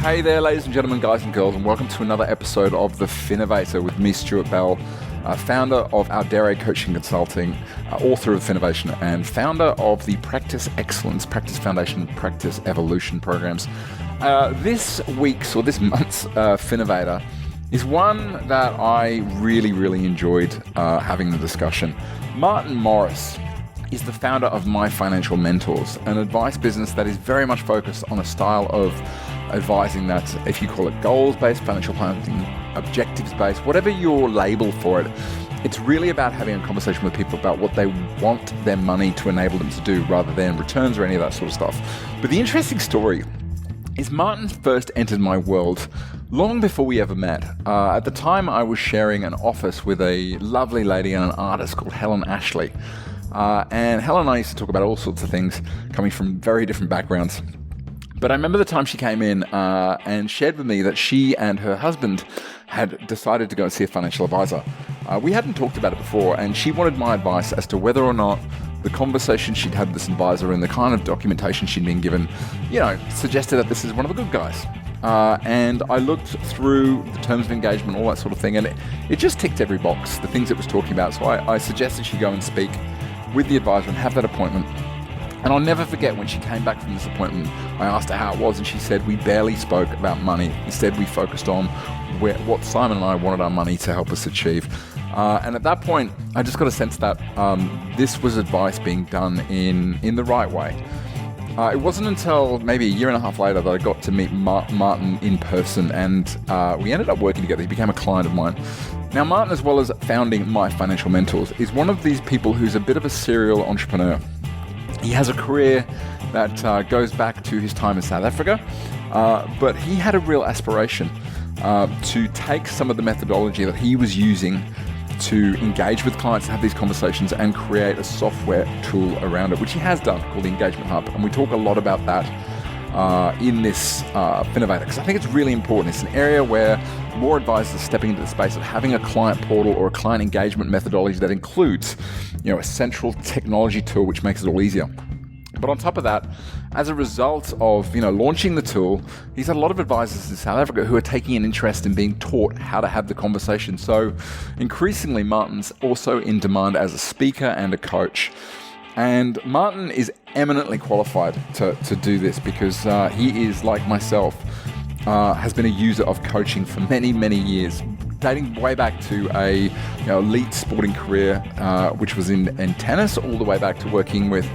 Hey there, ladies and gentlemen, guys and girls, and welcome to another episode of The Finnovator with me, Stuart Bell, founder of our Dare Coaching Consulting, author of Finnovation, and founder of the Practice Excellence, Practice Foundation, Practice Evolution programs. This month's Finnovator is one that I really enjoyed having the discussion. Martin Morris is the founder of My Financial Mentors, an advice business that is very much focused on a style of advising that, if you call it goals-based, financial planning, objectives-based, whatever your label for it, it's really about having a conversation with people about what they want their money to enable them to do rather than returns or any of that sort of stuff. But the interesting story is Martin first entered my world long before we ever met. At the time, I was sharing an office with a lovely lady and an artist called Helen Ashley. And Helen and I used to talk about all sorts of things coming from very different backgrounds. But I remember the time she came in and shared with me that she and her husband had decided to go and see a financial advisor. We hadn't talked about it before, and she wanted my advice as to whether or not the conversation she'd had with this advisor and the kind of documentation she'd been given, suggested that this is one of the good guys. And I looked through the terms of engagement, all that sort of thing, and it just ticked every box, the things it was talking about. So I suggested she go and speak with the advisor and have that appointment. And I'll never forget when she came back from this appointment, I asked her how it was, and she said, we barely spoke about money. Instead, we focused on what Simon and I wanted our money to help us achieve. And at that point, I just got a sense that this was advice being done in the right way. It wasn't until maybe a year and a half later that I got to meet Martin in person, and we ended up working together. He became a client of mine. Now, Martin, as well as founding My Financial Mentors, is one of these people who's a bit of a serial entrepreneur. He has a career that goes back to his time in South Africa, but he had a real aspiration to take some of the methodology that he was using to engage with clients, have these conversations, and create a software tool around it, which he has done, called the Engagement Hub. And we talk a lot about that in this Finnovator, because I think it's really important. It's an area where more advisors are stepping into the space of having a client portal or a client engagement methodology that includes, a central technology tool which makes it all easier. But on top of that, as a result of launching the tool, he's had a lot of advisors in South Africa who are taking an interest in being taught how to have the conversation. So increasingly, Martin's also in demand as a speaker and a coach. And Martin is eminently qualified to do this because he is, like myself, has been a user of coaching for many years, dating way back to a elite sporting career, which was in tennis, all the way back to working with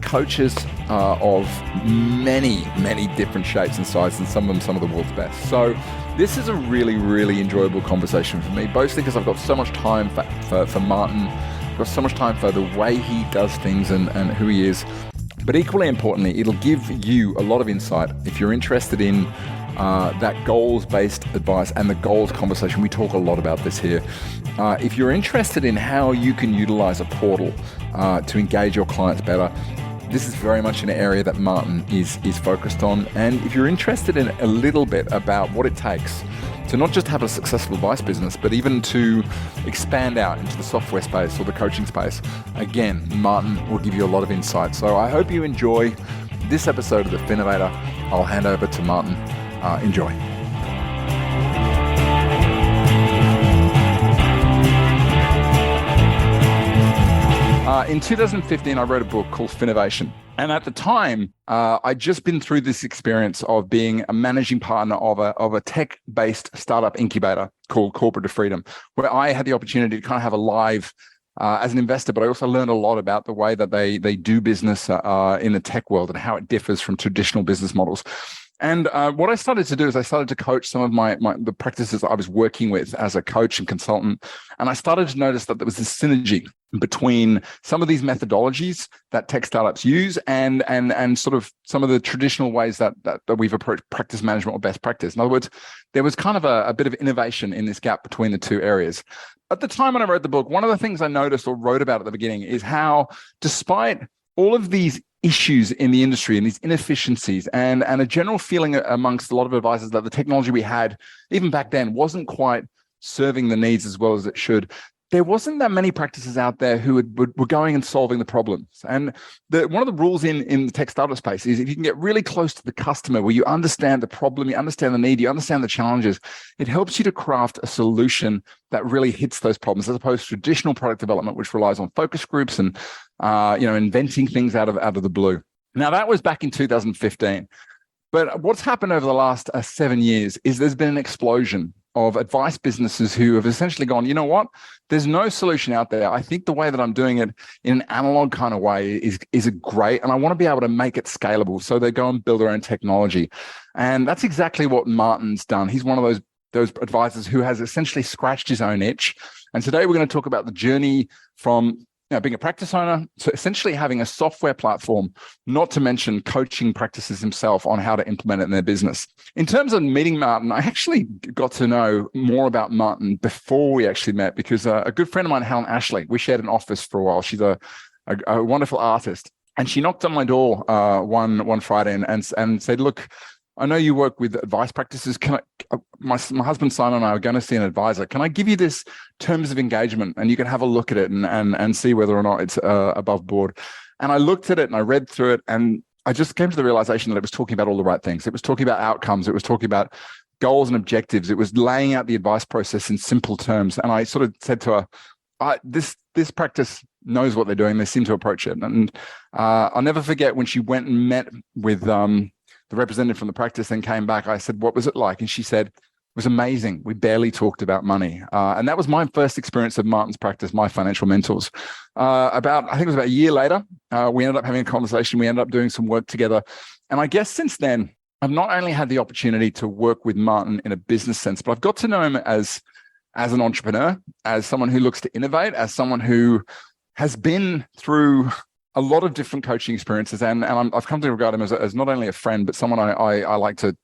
coaches of many different shapes and sizes, and some of the world's best. So this is a really enjoyable conversation for me, both because I've got so much time for Martin, I've got so much time for the way he does things and who he is. But equally importantly, it'll give you a lot of insight if you're interested in that goals-based advice and the goals conversation. We talk a lot about this here. If you're interested in how you can utilize a portal to engage your clients better, this is very much an area that Martin is focused on. And if you're interested in a little bit about what it takes to not just have a successful advice business, but even to expand out into the software space or the coaching space, again, Martin will give you a lot of insight. So I hope you enjoy this episode of The Finnovator. I'll hand over to Martin. Enjoy. In 2015, I wrote a book called Finnovation. And at the time, I'd just been through this experience of being a managing partner of a tech-based startup incubator called Corporate to Freedom, where I had the opportunity to kind of have a live as an investor, but I also learned a lot about the way that they do business in the tech world and how it differs from traditional business models. And what I started to do is I started to coach some of the practices I was working with as a coach and consultant. And I started to notice that there was this synergy between some of these methodologies that tech startups use and sort of some of the traditional ways that we've approached practice management or best practice. In other words, there was kind of a bit of innovation in this gap between the two areas. At the time when I wrote the book, one of the things I noticed or wrote about at the beginning is how, despite all of these issues in the industry and these inefficiencies and a general feeling amongst a lot of advisors that the technology we had, even back then, wasn't quite serving the needs as well as it should, there wasn't that many practices out there who were going and solving the problems. And one of the rules in the tech startup space is if you can get really close to the customer, where you understand the problem, you understand the need, you understand the challenges, it helps you to craft a solution that really hits those problems, as opposed to traditional product development, which relies on focus groups and inventing things out of the blue. Now, that was back in 2015. But what's happened over the last 7 years is there's been an explosion of advice businesses who have essentially gone, you know what, there's no solution out there. I think the way that I'm doing it in an analog kind of way is great, and I want to be able to make it scalable. So they go and build their own technology. And that's exactly what Martin's done. He's one of those advisors who has essentially scratched his own itch. And today we're going to talk about the journey from being a practice owner, so essentially having a software platform, not to mention coaching practices himself on how to implement it in their business. In terms of meeting Martin, I actually got to know more about Martin before we actually met, because a good friend of mine, Helen Ashley, we shared an office for a while. She's a wonderful artist. And she knocked on my door one Friday and said, look, I know you work with advice practices. My husband Simon and I are going to see an advisor. Can I give you this terms of engagement, and you can have a look at it and see whether or not it's above board? And I looked at it and I read through it, and I just came to the realization that it was talking about all the right things. It was talking about outcomes. It was talking about goals and objectives. It was laying out the advice process in simple terms. And I sort of said to her, this practice knows what they're doing. They seem to approach it. And I'll never forget when she went and met with the representative from the practice, then came back. I said, what was it like? And she said, it was amazing. We barely talked about money. And that was my first experience of Martin's practice, My Financial Mentors. I think it was about a year later, we ended up having a conversation. We ended up doing some work together. And I guess since then, I've not only had the opportunity to work with Martin in a business sense, but I've got to know him as an entrepreneur, as someone who looks to innovate, as someone who has been through a lot of different coaching experiences, and I've come to regard him as not only a friend, but someone I like to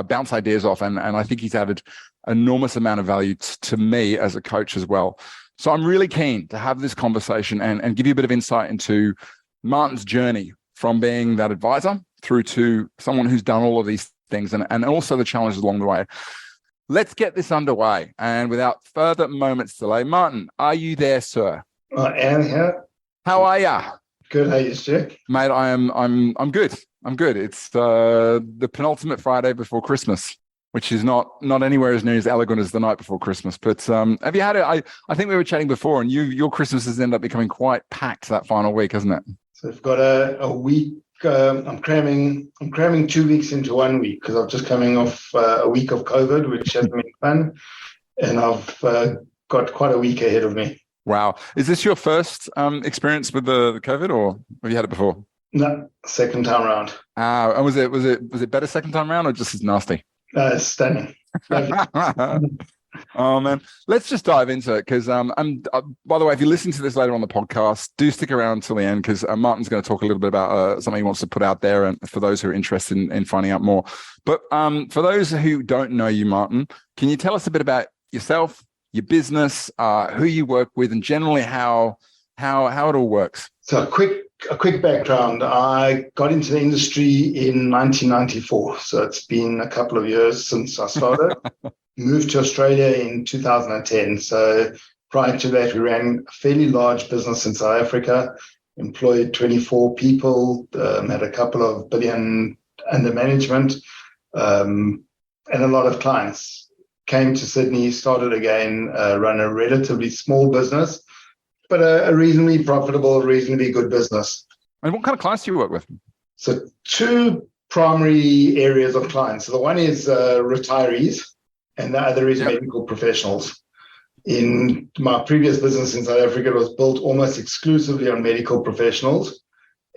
bounce ideas off, and I think he's added enormous amount of value to me as a coach as well. So I'm really keen to have this conversation and give you a bit of insight into Martin's journey from being that advisor through to someone who's done all of these things, and also the challenges along the way. Let's get this underway, and without further moments delay, Martin, are you there, sir? I am here. How are you? Good. How you, Jack? Mate, I'm good. I'm good. It's the penultimate Friday before Christmas, which is not anywhere as near as elegant as the night before Christmas. But have you had it? I think we were chatting before, and your Christmas has ended up becoming quite packed that final week, hasn't it? So I've got a week. I'm cramming 2 weeks into 1 week because I'm just coming off a week of COVID, which hasn't been fun, and I've got quite a week ahead of me. Wow. Is this your first experience with the COVID, or have you had it before? No, second time around. And was it better second time around, or just as nasty? It's stunning. Oh man, let's just dive into it, because by the way, if you listen to this later on the podcast, do stick around till the end, because Martin's going to talk a little bit about something he wants to put out there, and for those who are interested in finding out more. But for those who don't know you, Martin, can you tell us a bit about yourself, your business, who you work with, and generally how it all works? So a quick background. I got into the industry in 1994, so it's been a couple of years since I started. Moved to Australia in 2010. So prior to that, we ran a fairly large business in South Africa, employed 24 people, had a couple of billion under management, and a lot of clients. Came to Sydney, started again, run a relatively small business, but a reasonably profitable, reasonably good business. And what kind of clients do you work with? So two primary areas of clients. So the one is retirees, and the other is medical professionals. In my previous business in South Africa, it was built almost exclusively on medical professionals.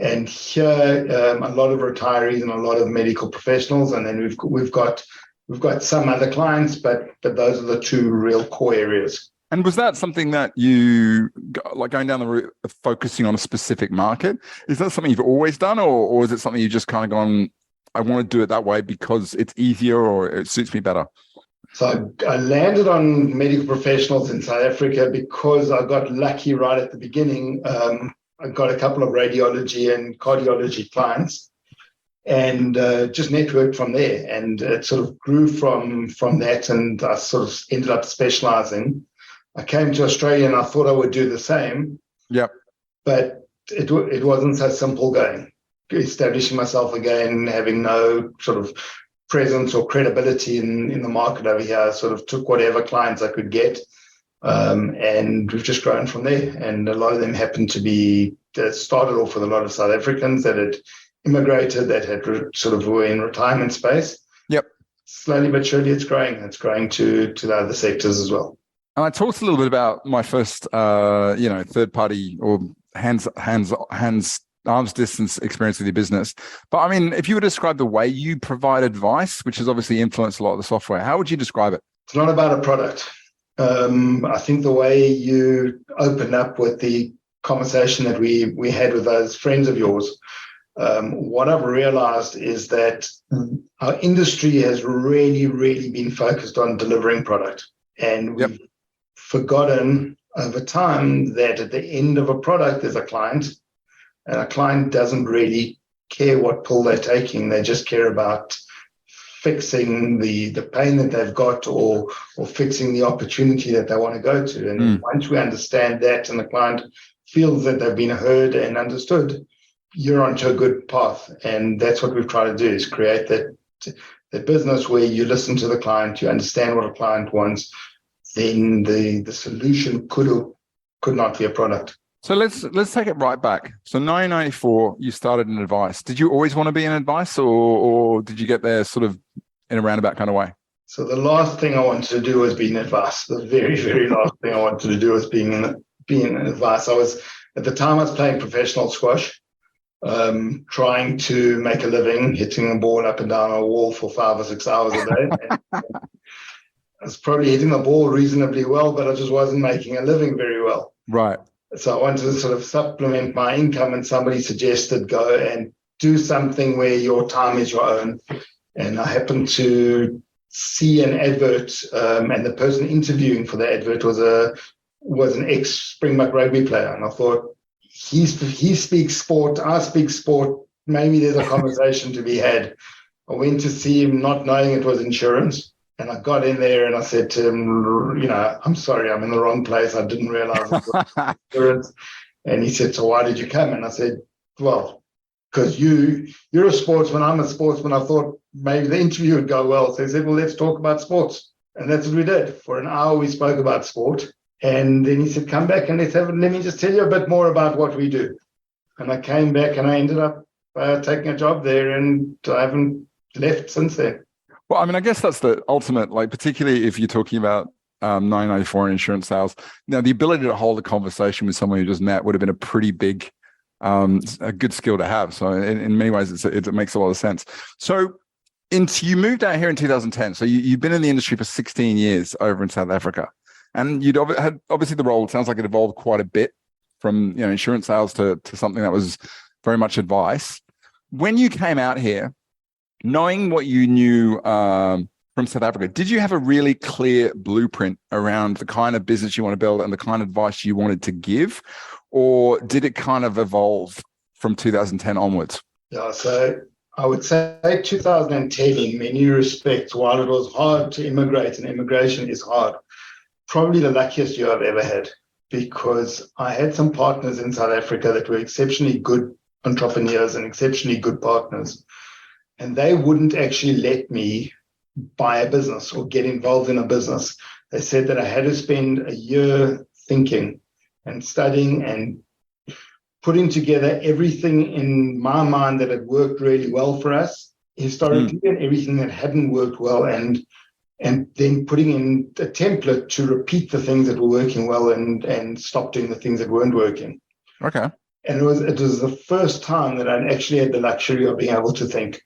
And here, a lot of retirees and a lot of medical professionals. And then we've got some other clients, but those are the two real core areas. And was that something that you, like going down the route of focusing on a specific market, is that something you've always done, or is it something you just kind of gone, I want to do it that way because it's easier or it suits me better? So I landed on medical professionals in South Africa because I got lucky right at the beginning. I got a couple of radiology and cardiology clients, and just networked from there. And it sort of grew from that, and I sort of ended up specializing. I came to Australia and I thought I would do the same. Yep. But it wasn't so simple going. Establishing myself again, having no sort of presence or credibility in the market over here, sort of took whatever clients I could get. And we've just grown from there. And a lot of them happened to be, that started off with a lot of South Africans that had immigrated, that had sort of were in retirement space. Yep. Slowly but surely it's growing. It's growing to the other sectors as well. And I talked a little bit about my first, third party or arm's distance experience with your business. But I mean, if you were to describe the way you provide advice, which has obviously influenced a lot of the software, how would you describe it? It's not about a product. I think the way you opened up with the conversation that we had with those friends of yours, what I've realized is that our industry has really, really been focused on delivering product. And we've forgotten over time that at the end of a product, there's a client, and a client doesn't really care what pill they're taking. They just care about fixing the pain that they've got or fixing the opportunity that they want to go to. And once we understand that and the client feels that they've been heard and understood, you're onto a good path. And that's what we've tried to do, is create that business where you listen to the client, you understand what a client wants, then the solution could not be a product. So let's take it right back. So 1994, you started in advice. Did you always want to be in advice, or did you get there sort of in a roundabout kind of way? So the last thing I wanted to do was be in advice. The very, very last thing I wanted to do was being in advice. At the time I was playing professional squash, trying to make a living, hitting the ball up and down a wall for 5 or 6 hours a day. I was probably hitting the ball reasonably well, but I just wasn't making a living very well. Right. So I wanted to sort of supplement my income, and somebody suggested go and do something where your time is your own. And I happened to see an advert, and the person interviewing for the advert was an ex-Springbok rugby player. And I thought, he speaks sport, I speak sport, maybe there's a conversation to be had. I went to see him not knowing it was insurance. And I got in there and I said to him, I'm sorry, I'm in the wrong place. I didn't realize it was insurance. And he said, so why did you come? And I said, well, because you're a sportsman, I'm a sportsman. I thought maybe the interview would go well. So he said, well, let's talk about sports. And that's what we did. For an hour, we spoke about sport. And then he said, come back and let me just tell you a bit more about what we do. And I came back and I ended up taking a job there, and I haven't left since then. Well, I mean, I guess that's the ultimate, like, particularly if you're talking about 994 in insurance sales. Now, the ability to hold a conversation with someone you just met would have been a pretty big, a good skill to have. So in many ways, it makes a lot of sense. So you moved out here in 2010. So you've been in the industry for 16 years over in South Africa. And you'd had, obviously, the role, it sounds like it evolved quite a bit from insurance sales to something that was very much advice. When you came out here, knowing what you knew from South Africa, did you have a really clear blueprint around the kind of business you want to build and the kind of advice you wanted to give? Or did it kind of evolve from 2010 onwards? Yeah, so I would say 2010, in many respects, while it was hard to immigrate, and immigration is hard, probably the luckiest year I've ever had, because I had some partners in South Africa that were exceptionally good entrepreneurs and exceptionally good partners. And they wouldn't actually let me buy a business or get involved in a business. They said that I had to spend a year thinking and studying and putting together everything in my mind that had worked really well for us historically and everything that hadn't worked well, and then putting in a template to repeat the things that were working well and stop doing the things that weren't working. Okay. And it was the first time that I'd actually had the luxury of being able to think.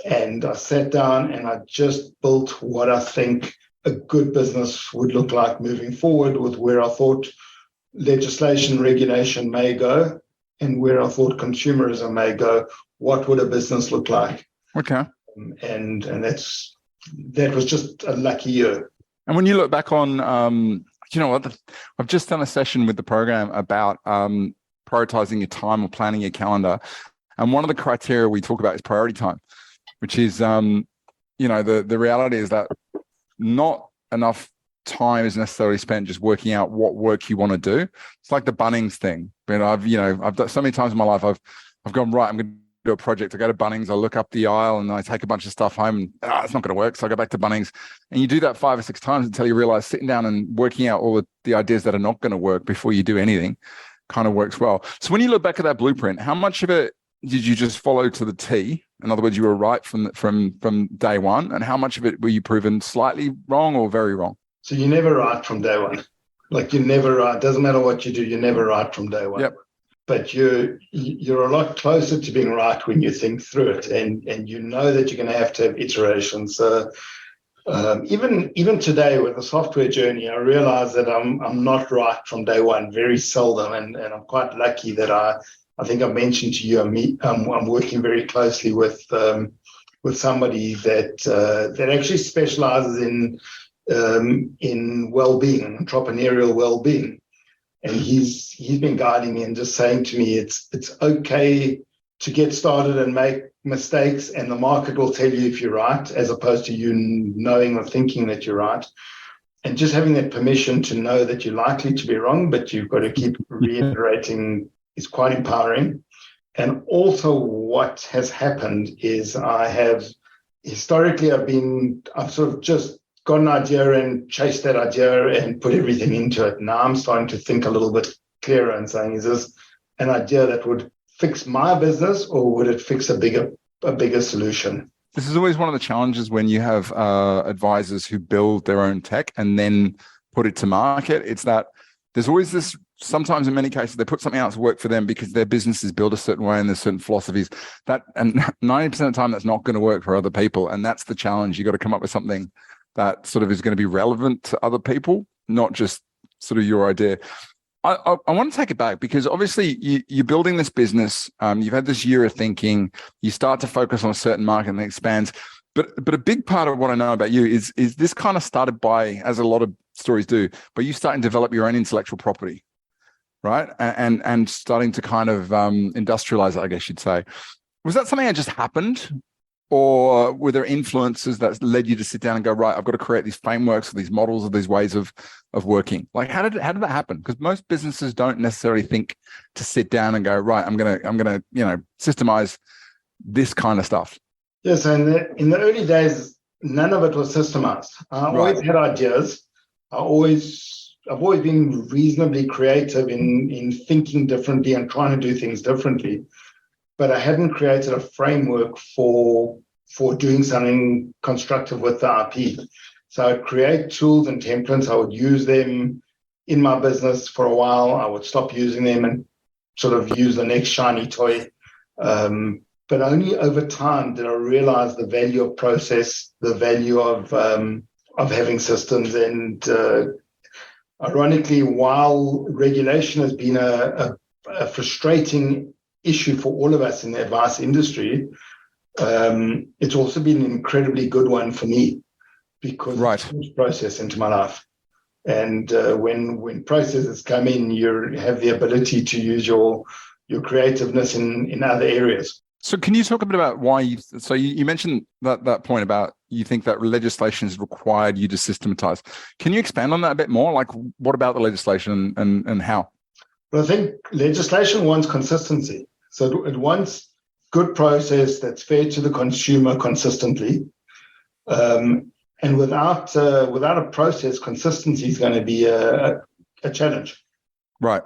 And I sat down and I just built what I think a good business would look like moving forward, with where I thought legislation, regulation may go and where I thought consumerism may go. What would a business look like? Okay. And that was just a lucky year. And when you look back on, you know what, I've just done a session with the program about prioritizing your time or planning your calendar. And one of the criteria we talk about is priority time, which is, the reality is that not enough time is necessarily spent just working out what work you want to do. It's like the Bunnings thing. But I've done so many times in my life, I've gone, right, I'm going to do a project. I go to Bunnings, I look up the aisle and I take a bunch of stuff home and it's not going to work. So I go back to Bunnings, and you do that 5 or 6 times until you realize sitting down and working out all the ideas that are not going to work before you do anything kind of works well. So when you look back at that blueprint, how much of it did you just follow to the T? In other words, you were right from day one, and how much of it were you proven slightly wrong or very wrong? So you're never right from day one. Like you're never right. Doesn't matter what you do, you're never right from day one. Yep. But you're a lot closer to being right when you think through it, and you know that you're going to have iterations. So even today with the software journey, I realize that I'm not right from day one, very seldom, and I'm quite lucky that I think I mentioned to you, I'm working very closely with somebody that actually specializes in well-being, entrepreneurial well-being. And he's been guiding me and just saying to me, it's okay to get started and make mistakes, and the market will tell you if you're right, as opposed to you knowing or thinking that you're right. And just having that permission to know that you're likely to be wrong, but you've got to keep reiterating is quite empowering. And also what has happened is I've sort of just got an idea and chased that idea and put everything into it. Now I'm starting to think a little bit clearer and saying, is this an idea that would fix my business, or would it fix a bigger solution? This is always one of the challenges when you have advisors who build their own tech and then put it to market. It's that there's always this, sometimes in many cases, they put something out to work for them because their business is built a certain way and there's certain philosophies and 90% of the time that's not going to work for other people. And that's the challenge. You got to come up with something that sort of is going to be relevant to other people, not just sort of your idea. I want to take it back because obviously you're building this business. You've had this year of thinking. You start to focus on a certain market and it expands. But a big part of what I know about you is this kind of started by, as a lot of stories do, but you starting to develop your own intellectual property, right? And starting to kind of industrialize it, I guess you'd say. Was that something that just happened? Or were there influences that led you to sit down and go, right, I've got to create these frameworks or these models or these ways of working? Like, how did that happen? Because most businesses don't necessarily think to sit down and go, right, I'm gonna systemize this kind of stuff. Yes, and in the early days, none of it was systemized. I always had ideas. I've always been reasonably creative in thinking differently and trying to do things differently. But I hadn't created a framework for doing something constructive with the IP. So I'd create tools and templates. I would use them in my business for a while. I would stop using them and sort of use the next shiny toy. But only over time did I realize the value of process, the value of having systems. And ironically, while regulation has been a frustrating issue for all of us in the advice industry, it's also been an incredibly good one for me because it's brought process into my life. And when processes come in, you have the ability to use your creativeness in other areas. So can you talk a bit about why you mentioned that point about you think that legislation has required you to systematize. Can you expand on that a bit more? Like, what about the legislation and how? Well, I think legislation wants consistency. So it wants good process that's fair to the consumer consistently. And without a process, consistency is going to be a challenge. Right.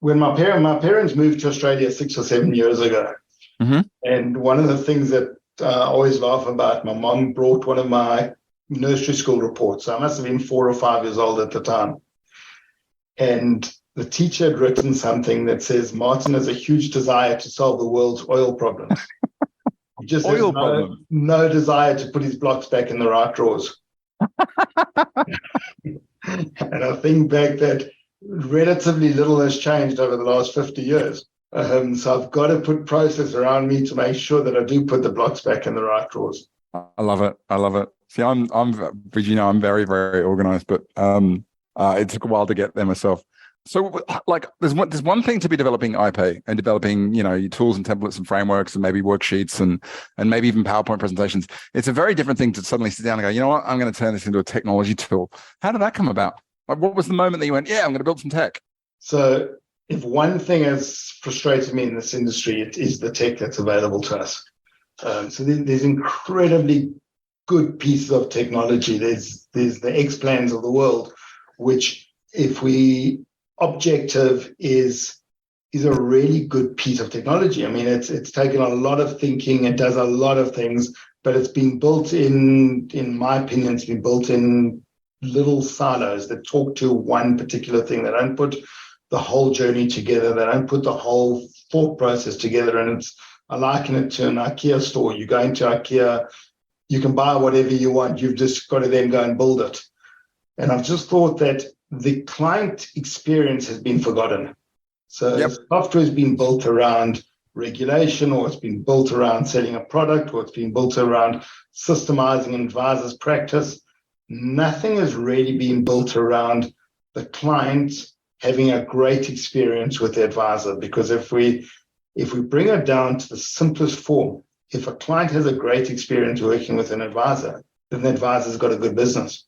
When my parents moved to Australia 6 or 7 years ago, and one of the things that I always laugh about, my mom brought one of my nursery school reports. So I must have been 4 or 5 years old at the time. And the teacher had written something that says, Martin has a huge desire to solve the world's oil problems. He just has no desire to put his blocks back in the right drawers. And I think back that relatively little has changed over the last 50 years. So I've got to put process around me to make sure that I do put the blocks back in the right drawers. I love it. See, I'm very, very organized, but it took a while to get there myself. So, like, there's one thing to be developing IP and developing, your tools and templates and frameworks and maybe worksheets and maybe even PowerPoint presentations. It's a very different thing to suddenly sit down and go, you know what, I'm going to turn this into a technology tool. How did that come about? Like, what was the moment that you went, yeah, I'm going to build some tech? So, if one thing has frustrated me in this industry, it is the tech that's available to us. So there's incredibly good pieces of technology. There's the X plans of the world, which, if we objective, is a really good piece of technology. I mean, it's taken a lot of thinking. It does a lot of things, but it's been built in my opinion, it's been built in little silos that talk to one particular thing. They don't put the whole journey together. They don't put the whole thought process together. And I liken it to an IKEA store. You go into IKEA, you can buy whatever you want. You've just got to then go and build it. And I've just thought that the client experience has been forgotten. So software has been built around regulation, or it's been built around selling a product, or it's been built around systemizing an advisor's practice. Nothing has really been built around the client having a great experience with the advisor. Because if we bring it down to the simplest form, if a client has a great experience working with an advisor, then the advisor's got a good business.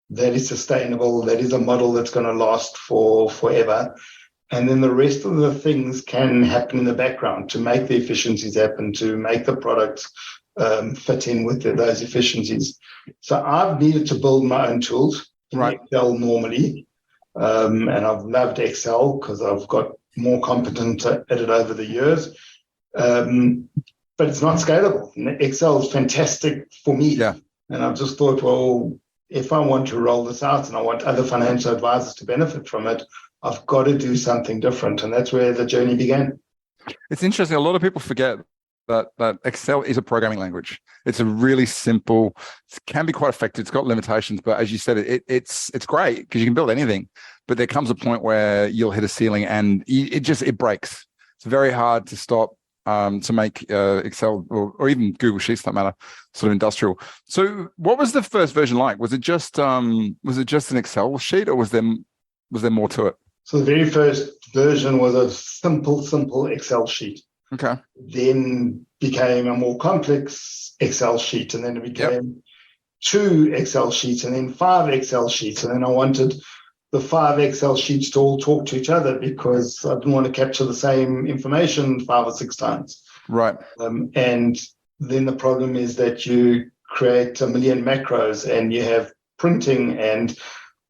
That is sustainable. That is a model that's going to last for forever. And then the rest of the things can happen in the background to make the efficiencies happen, to make the products fit in with those efficiencies. So I've needed to build my own tools in Excel normally. And I've loved Excel because I've got more competent at it over the years. But it's not scalable. Excel is fantastic for me. Yeah. And I've just thought, well, if I want to roll this out and I want other financial advisors to benefit from it, I've got to do something different. And that's where the journey began. It's interesting. A lot of people forget that Excel is a programming language. It's a really simple, it can be quite effective. It's got limitations, but as you said, it's great because you can build anything. But there comes a point where you'll hit a ceiling and it breaks. It's very hard to stop to make Excel or even Google Sheets, for that matter, sort of industrial. So what was the first version like? Was it just an Excel sheet, or was there more to it? So the very first version was a simple Excel sheet. Okay. Then became a more complex Excel sheet, and then it became 2 Excel sheets, and then 5 Excel sheets. And then I wanted the 5 Excel sheets to all talk to each other because I didn't want to capture the same information 5 or 6 times. Right. And then the problem is that you create a million macros and you have printing, and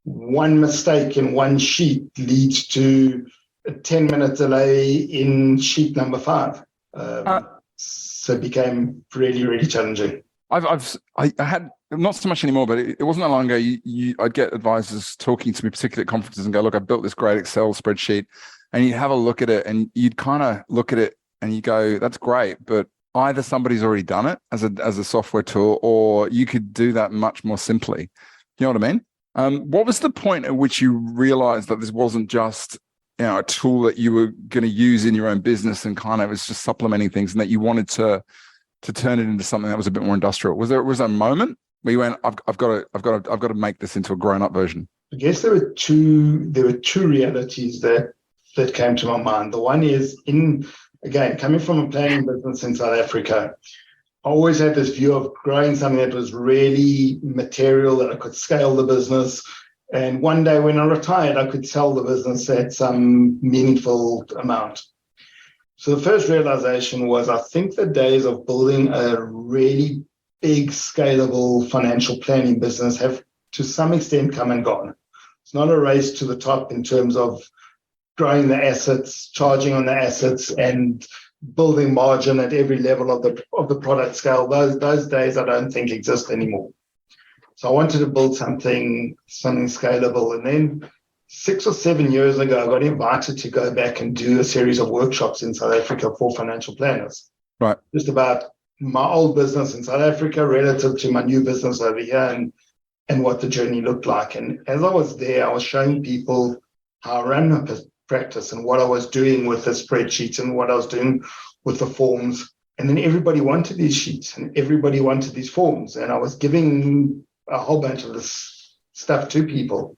one mistake in one sheet leads to a 10-minute delay in sheet number 5. So it became really, really challenging. I had, not so much anymore, but it wasn't that long ago. I'd get advisors talking to me, particularly at conferences, and go, "Look, I built this great Excel spreadsheet," and you'd have a look at it, and you'd kind of look at it, and you go, "That's great," but either somebody's already done it as a software tool, or you could do that much more simply. You know what I mean? What was the point at which you realized that this wasn't just a tool that you were going to use in your own business and kind of was just supplementing things, and that you wanted to turn it into something that was a bit more industrial? Was there a moment where you went, I've got to make this into a grown-up version? I guess there were two realities that came to my mind. The one is, again, coming from a planning business in South Africa, I always had this view of growing something that was really material, that I could scale the business. And one day when I retired, I could sell the business at some meaningful amount. So the first realization was, I think the days of building a really big, scalable financial planning business have to some extent come and gone. It's not a race to the top in terms of growing the assets, charging on the assets, and building margin at every level of the product scale. Those days I don't think exist anymore. So I wanted to build something scalable. And then 6 or 7 years ago, I got invited to go back and do a series of workshops in South Africa for financial planners. Right. Just about my old business in South Africa relative to my new business over here, and what the journey looked like. And as I was there, I was showing people how I ran a practice and what I was doing with the spreadsheets and what I was doing with the forms. And then everybody wanted these sheets and everybody wanted these forms. And I was giving a whole bunch of this stuff to people.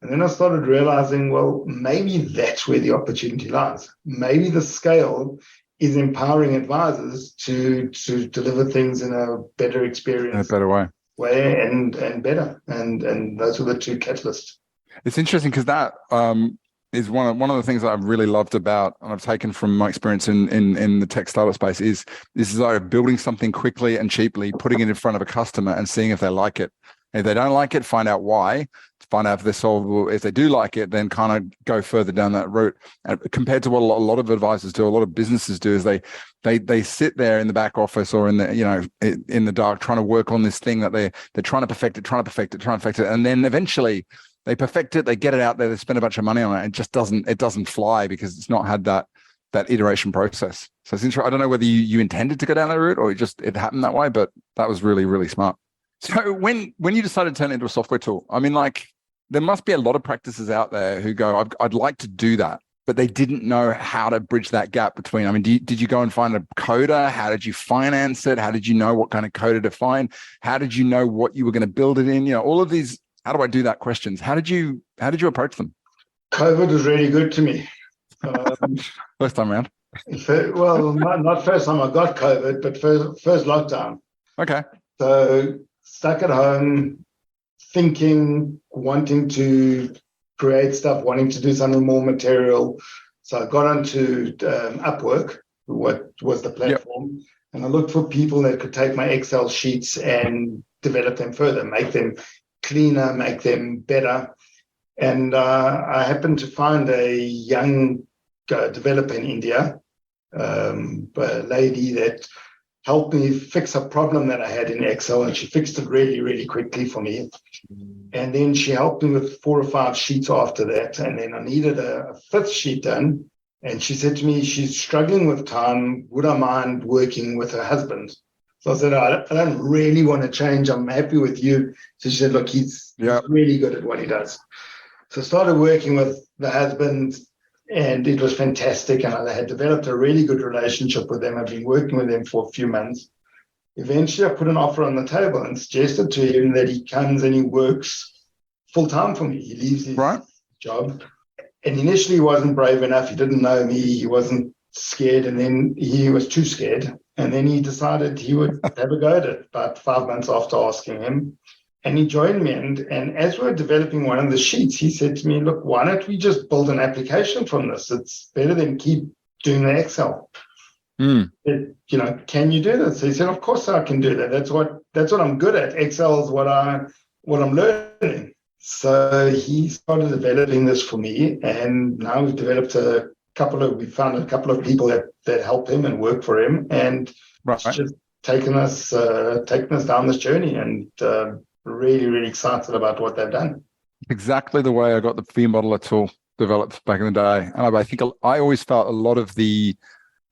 And then I started realizing, well, maybe that's where the opportunity lies. Maybe the scale is empowering advisors to deliver things in a better experience, in a better way. and better. And those are the two catalysts. It's interesting because that is one of the things that I've really loved about, and I've taken from my experience in the tech startup space, is this desire of building something quickly and cheaply, putting it in front of a customer and seeing if they like it. If they don't like it, find out why. Find out if they're solvable. If they do like it, then kind of go further down that route. And compared to what a lot of advisors do, a lot of businesses do, is they sit there in the back office or in the in the dark trying to work on this thing that they're trying to perfect it, and then eventually they perfect it, they get it out there, they spend a bunch of money on it, and it doesn't fly because it's not had that iteration process. So it's interesting. I don't know whether you intended to go down that route or it happened that way, but that was really, really smart. So when you decided to turn it into a software tool, I mean, like, there must be a lot of practices out there who go, I'd like to do that, but they didn't know how to bridge that gap between. I mean, did you go and find a coder? How did you finance it? How did you know what kind of coder to find? How did you know what you were going to build it in? All of these, how do I do that questions? How did you approach them? COVID was really good to me. First time around. Well, not first time I got COVID, but first lockdown. Okay. So stuck at home, thinking, wanting to create stuff, wanting to do something more material. So I got onto Upwork, what was the platform, and I looked for people that could take my Excel sheets and develop them further, make them cleaner, make them better. And I happened to find a young developer in India, a lady that helped me fix a problem that I had in Excel, and she fixed it really, really quickly for me. And then she helped me with 4 or 5 sheets after that. And then I needed a 5th sheet done. And she said to me, she's struggling with time. Would I mind working with her husband? So I said, I don't really want to change. I'm happy with you. So she said, look, he's really good at what he does. So I started working with the husband, and it was fantastic. And I had developed a really good relationship with them. I've been working with them for a few months. Eventually, I put an offer on the table and suggested to him that he comes and he works full-time for me. He leaves his job. And initially, he wasn't brave enough. He didn't know me. He wasn't scared. And then he was too scared. And then he decided he would have a go at it about 5 months after asking him. And he joined me. And as we were developing one of the sheets, he said to me, look, why don't we just build an application from this? It's better than keep doing the Excel. Can you do this? So he said, of course I can do that. That's what I'm good at. Excel is what I'm learning. So he started developing this for me. And now we've developed we found a couple of people that help him and work for him. And it's just taken us down this journey, and really, really excited about what they've done. Exactly the way I got the fee modeler tool developed back in the day. And I think I always felt a lot of the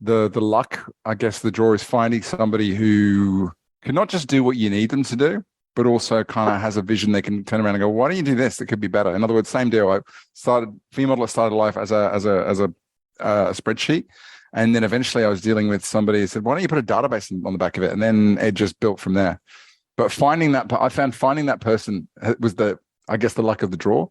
luck, I guess the draw, is finding somebody who can not just do what you need them to do, but also kind of has a vision. They can turn around and go, why don't you do this? That could be better. In other words, same deal. Fee modeler started life as a spreadsheet. And then eventually I was dealing with somebody who said, why don't you put a database on the back of it? And then it just built from there. But finding that person was the luck of the draw.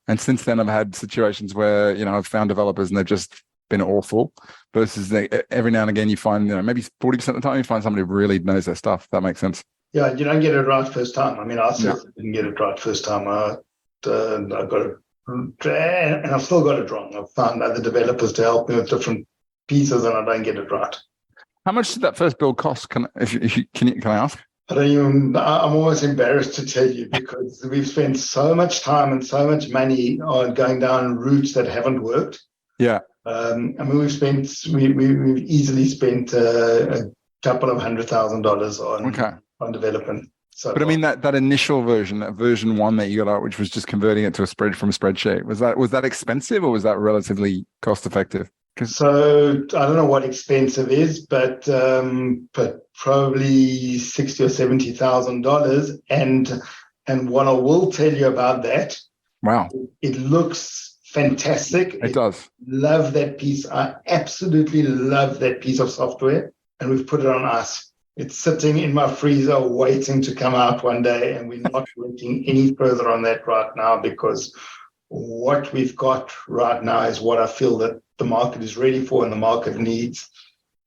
And since then I've had situations where, I've found developers and they've just been awful, versus every now and again you find, maybe 40% of the time you find somebody who really knows their stuff. That makes sense. Yeah, you don't get it right first time. I mean, I certainly didn't get it right first time. I got it, and I've still got it wrong. I've found other developers to help me with different pieces, and I don't get it right. How much did that first build cost? Can I ask? I'm always embarrassed to tell you, because we've spent so much time and so much money on going down routes that haven't worked. Yeah. I mean, we've easily spent a couple of $100,000 on development. So, but I mean, that initial version, that version 1 that you got out, which was just converting it to a spreadsheet, was that expensive, or was that relatively cost effective? So I don't know what expensive is, but probably $60,000 or $70,000. And what I will tell you about that, it looks fantastic. It does. Love that piece. I absolutely love that piece of software, and we've put it on ice. It's sitting in my freezer waiting to come out one day, and we're not working any further on that right now because what we've got right now is what I feel that the market is ready for and the market needs.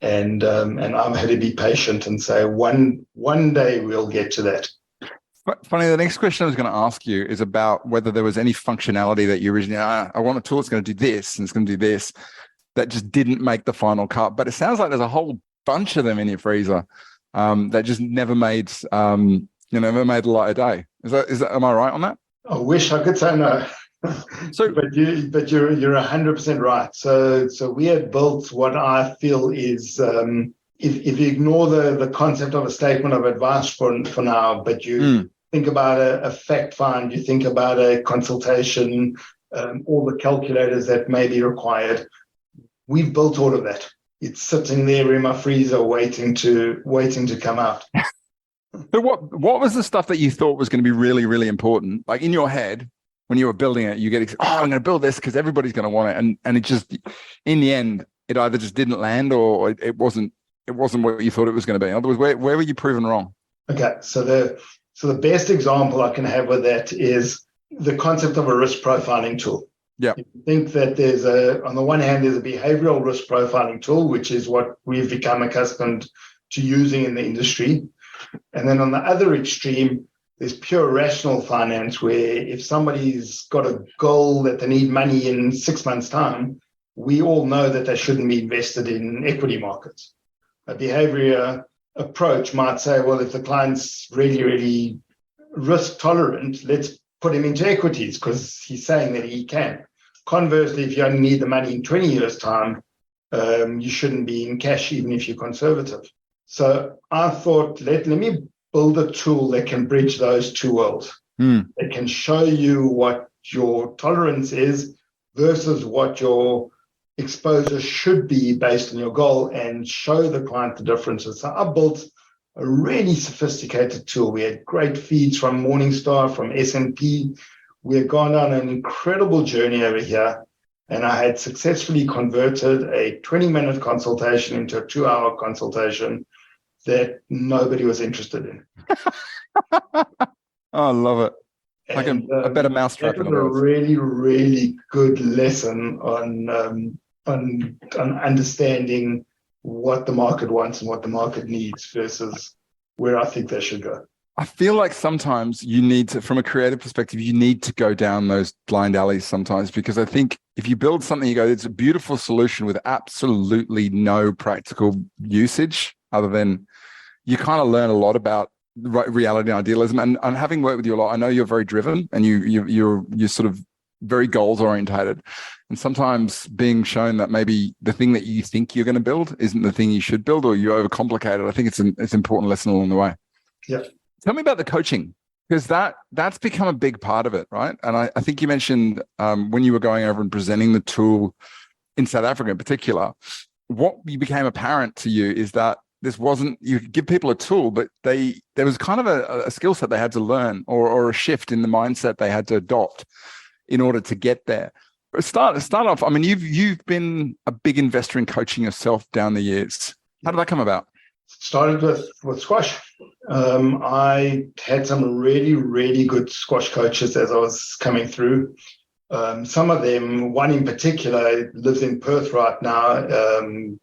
And I'm here to be patient and say one day we'll get to that. Funny, the next question I was going to ask you is about whether there was any functionality that you originally, I want a tool that's going to do this and it's going to do this, that just didn't make the final cut. But it sounds like there's a whole bunch of them in your freezer that just never made, never made the light of day. Is that? Am I right on that? I wish I could say no. So, but you're 100% right. So we had built what I feel is, if you ignore the concept of a statement of advice for now, but you think about a fact find, you think about a consultation, all the calculators that may be required. We've built all of that. It's sitting there in my freezer waiting to come out. So what was the stuff that you thought was going to be really, really important? Like in your head, when you were building it, you get, I'm going to build this because everybody's going to want it. And it just, in the end, it either just didn't land or it wasn't what you thought it was going to be. In other words, where were you proven wrong? Okay. So the best example I can have with that is the concept of a risk profiling tool. Yeah. You think that on the one hand, there's a behavioral risk profiling tool, which is what we've become accustomed to using in the industry. And then on the other extreme, there's pure rational finance, where if somebody's got a goal that they need money in 6 months' time, we all know that they shouldn't be invested in equity markets. A behavior approach might say, well, if the client's really, really risk tolerant, let's put him into equities because he's saying that he can. Conversely, if you only need the money in 20 years' time, you shouldn't be in cash, even if you're conservative. So I thought, let me build a tool that can bridge those two worlds. It can show you what your tolerance is versus what your exposure should be based on your goal and show the client the differences. So I built a really sophisticated tool. We had great feeds from Morningstar, from S&P. We had gone on an incredible journey over here, and I had successfully converted a 20-minute consultation into a 2-hour consultation that nobody was interested in. Oh, I love it. Like a better mousetrap. That was a really, really good lesson on understanding what the market wants and what the market needs versus where I think they should go. I feel like sometimes you need to, from a creative perspective, you need to go down those blind alleys sometimes, because I think if you build something, you go, it's a beautiful solution with absolutely no practical usage other than you kind of learn a lot about reality and idealism. And having worked with you a lot, I know you're very driven and you're sort of very goals orientated. And sometimes being shown that maybe the thing that you think you're going to build isn't the thing you should build, or you overcomplicate it. I think it's an important lesson along the way. Yeah. Tell me about the coaching, because that's become a big part of it, right? And I think you mentioned when you were going over and presenting the tool in South Africa in particular, what became apparent to you is that this wasn't, you give people a tool, but there was kind of a skill set they had to learn or a shift in the mindset they had to adopt in order to get there. But start off, I mean, you've been a big investor in coaching yourself down the years. How did that come about? Started with squash. I had some really, really good squash coaches as I was coming through. Some of them, one in particular, lives in Perth right now.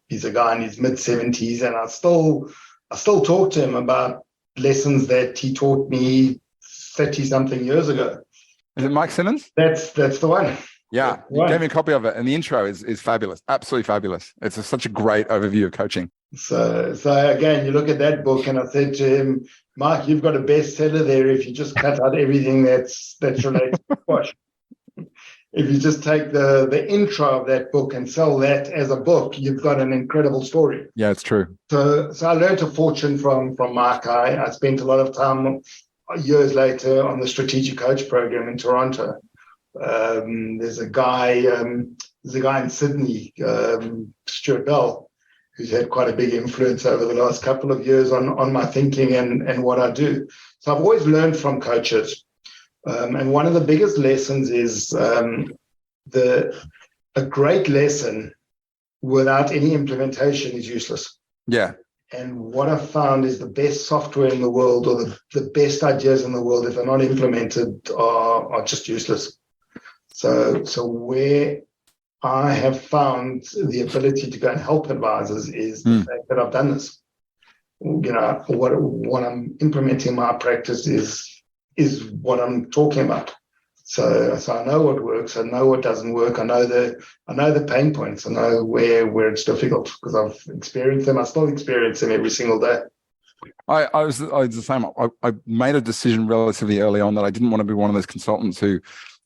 He's a guy in his mid-70s, and I still talk to him about lessons that he taught me 30-something years ago. Is it Mike Simmons? That's the one. Yeah, you gave me a copy of it, and the intro is fabulous, absolutely fabulous. It's such a great overview of coaching. So again, you look at that book, and I said to him, Mark, you've got a bestseller there if you just cut out everything that's related to squash. If you just take the intro of that book and sell that as a book, you've got an incredible story. Yeah, it's true. So I learned a fortune from Mark. I spent a lot of time years later on the Strategic Coach program in Toronto. There's a guy in Sydney, Stuart Bell, who's had quite a big influence over the last couple of years on my thinking and what I do. So I've always learned from coaches. And one of the biggest lessons is a great lesson without any implementation is useless. Yeah. And what I've found is the best software in the world, or the best ideas in the world, if they're not implemented, are just useless. So where I have found the ability to go and help advisors is the fact that I've done this. What I'm implementing in my practice is what I'm talking about. So I know what works, I know what doesn't work, I know the pain points, I know where it's difficult because I've experienced them. I still experience them every single day. I was the same. I made a decision relatively early on that I didn't want to be one of those consultants who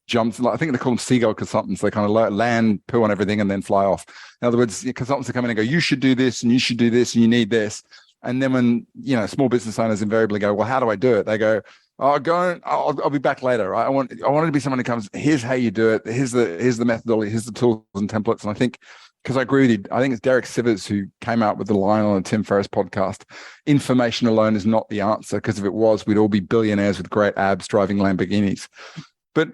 jumps. I think they call them seagull consultants. They kind of land, poo on everything, and then fly off. In other words, consultants that come in and go, "You should do this, and you should do this, and you need this." And then when small business owners invariably go, "Well, how do I do it?" They go, "Oh, I'll be back later. Right? I wanted to be someone who comes. Here's how you do it. Here's the methodology. Here's the tools and templates." And I think, because I agree with you, I think it's Derek Sivers who came out with the line on the Tim Ferriss podcast: information alone is not the answer, because if it was, we'd all be billionaires with great abs driving Lamborghinis. But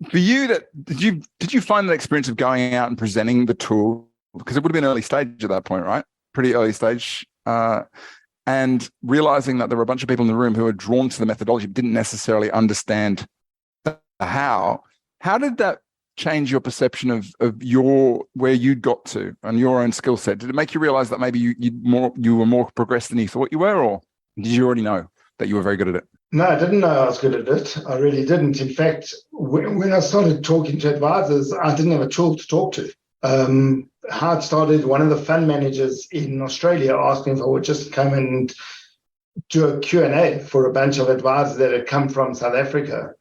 for you, did you find that experience of going out and presenting the tool, because it would have been early stage at that point, right? Pretty early stage, and realizing that there were a bunch of people in the room who were drawn to the methodology but didn't necessarily understand the how. How did that change your perception of where you'd got to and your own skill set? Did it make you realize that maybe you were more progressed than you thought you were, or did you already know that you were very good at it? No, I didn't know I was good at it. I really didn't. In fact, when I started talking to advisors, I didn't have a tool to talk to. How it started, one of the fund managers in Australia asked me if I would just come and do a Q&A for a bunch of advisors that had come from South Africa,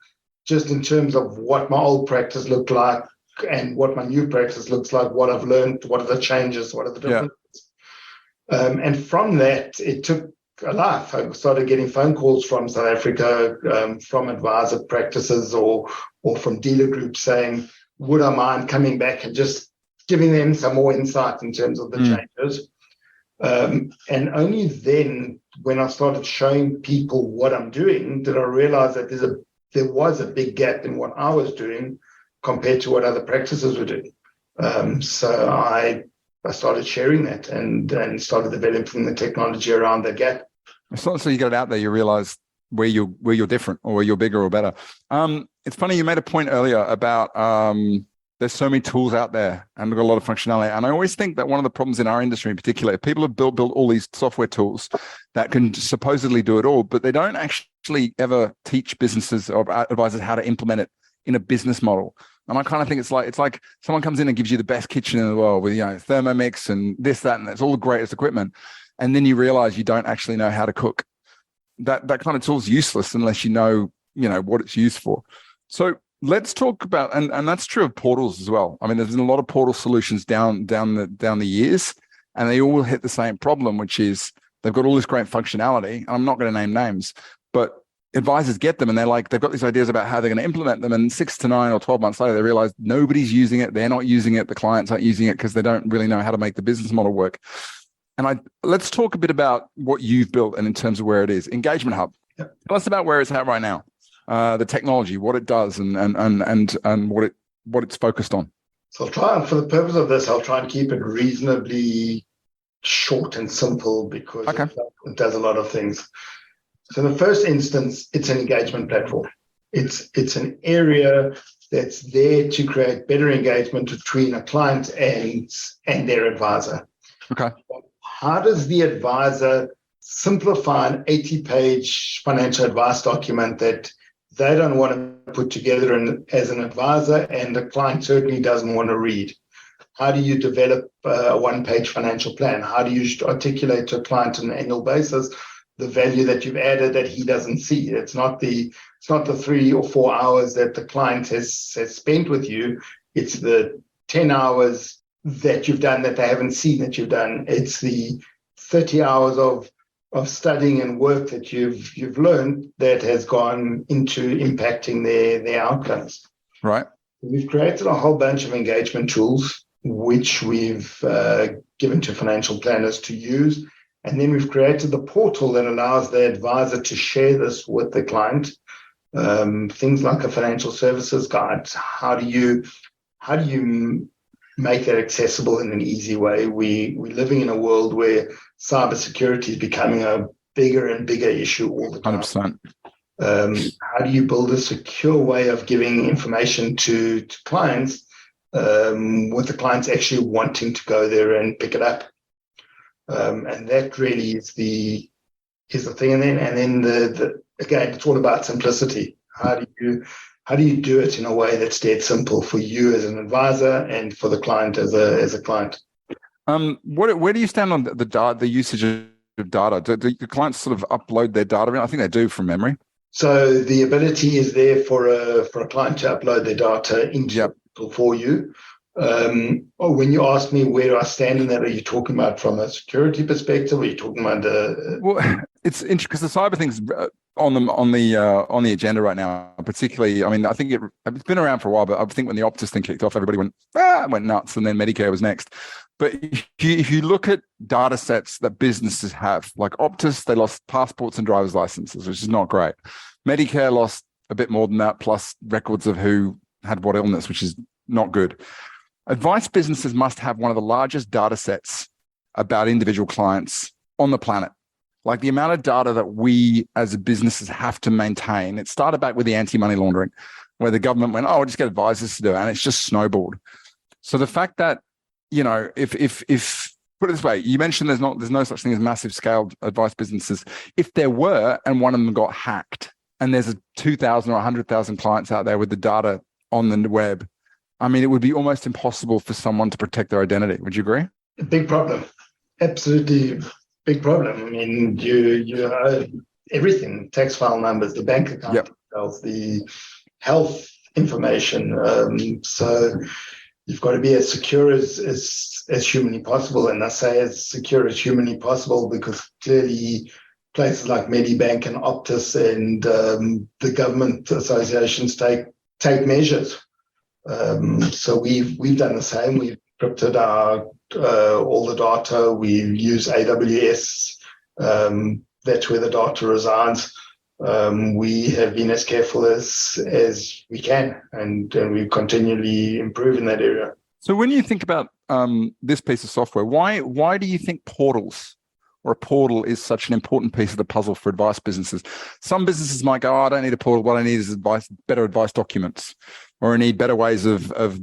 just in terms of what my old practice looked like and what my new practice looks like, what I've learned, what are the changes, what are the differences. And from that, it took a life. I started getting phone calls from South Africa, from advisor practices or from dealer groups saying, would I mind coming back and just giving them some more insight in terms of the changes. And only then, when I started showing people what I'm doing, did I realize that there was a big gap in what I was doing compared to what other practices were doing. So I started sharing that and started developing the technology around that gap. It's not until you get it out there you realize where you're different or where you're bigger or better. It's funny, you made a point earlier about there's so many tools out there and we've got a lot of functionality. And I always think that one of the problems in our industry in particular, people have built all these software tools that can supposedly do it all, but they don't actually ever teach businesses or advisors how to implement it in a business model. And I kind of think it's like someone comes in and gives you the best kitchen in the world with, Thermomix and this, that, and that's all the greatest equipment. And then you realize you don't actually know how to cook. That kind of tool's useless unless you know what it's used for. So let's talk about, and that's true of portals as well. I mean, there's been a lot of portal solutions down the years, and they all hit the same problem, which is they've got all this great functionality. And I'm not going to name names, but advisors get them and they've got these ideas about how they're going to implement them. And 6 to 9 or 12 months later, they realize nobody's using it. They're not using it. The clients aren't using it because they don't really know how to make the business model work. And let's talk a bit about what you've built and in terms of where it is. Engagement Hub. Yep. Tell us about where it's at right now. The technology, what it does, and what it's focused on. So for the purpose of this, I'll try and keep it reasonably short and simple because it does a lot of things. So in the first instance, it's an engagement platform. It's an area that's there to create better engagement between a client and their advisor. Okay. How does the advisor simplify an 80-page financial advice document that they don't want to put together as an advisor and the client certainly doesn't want to read? How do you develop a one-page financial plan? How do you articulate to a client on an annual basis the value that you've added that he doesn't see? It's not the 3 or 4 hours that the client has spent with you. It's the 10 hours that you've done that they haven't seen that you've done. It's the 30 hours of studying and work that you've learned that has gone into impacting their outcomes. Right. We've created a whole bunch of engagement tools, which we've given to financial planners to use. And then we've created the portal that allows the advisor to share this with the client. Things like a financial services guide. How do you make that accessible in an easy way? We're living in a world where cybersecurity is becoming a bigger and bigger issue all the time. 100%. How do you build a secure way of giving information to clients with the clients actually wanting to go there and pick it up? And that really is the thing. And then the again, it's all about simplicity. How do you do it in a way that's dead simple for you as an advisor and for the client as a client? Where do you stand on the usage of data? Do clients sort of upload their data? I think they do from memory. So the ability is there for a client to upload their data into Yep. for you. When you ask me where do I stand in that, are you talking about from a security perspective? Or are you talking about Well, it's interesting because the cyber thing's on the agenda right now. Particularly, I mean, I think it's been around for a while, but I think when the Optus thing kicked off, everybody went nuts, and then Medicare was next. But if you look at data sets that businesses have, like Optus, they lost passports and driver's licenses, which is not great. Medicare lost a bit more than that, plus records of who had what illness, which is not good. Advice businesses must have one of the largest data sets about individual clients on the planet. Like the amount of data that we as businesses have to maintain. It started back with the anti-money laundering, where the government went, we'll just get advisors to do it, and it's just snowballed. So the fact that, if put it this way, you mentioned there's no such thing as massive scaled advice businesses. If there were, and one of them got hacked, and there's 2,000 or 100,000 clients out there with the data on the web, I mean, it would be almost impossible for someone to protect their identity. Would you agree? A big problem. Absolutely big problem. I mean, you everything, tax file numbers, the bank account details, the health information. So you've got to be as secure as humanly possible. And I say as secure as humanly possible because clearly places like Medibank and Optus and the government associations take measures. So we've done the same. We've encrypted all the data. We use AWS. That's where the data resides. We have been as careful as we can, and we continually improve in that area. So when you think about this piece of software, why do you think portals or a portal is such an important piece of the puzzle for advice businesses? Some businesses might go, I don't need a portal. What I need is better advice documents, or I need better ways of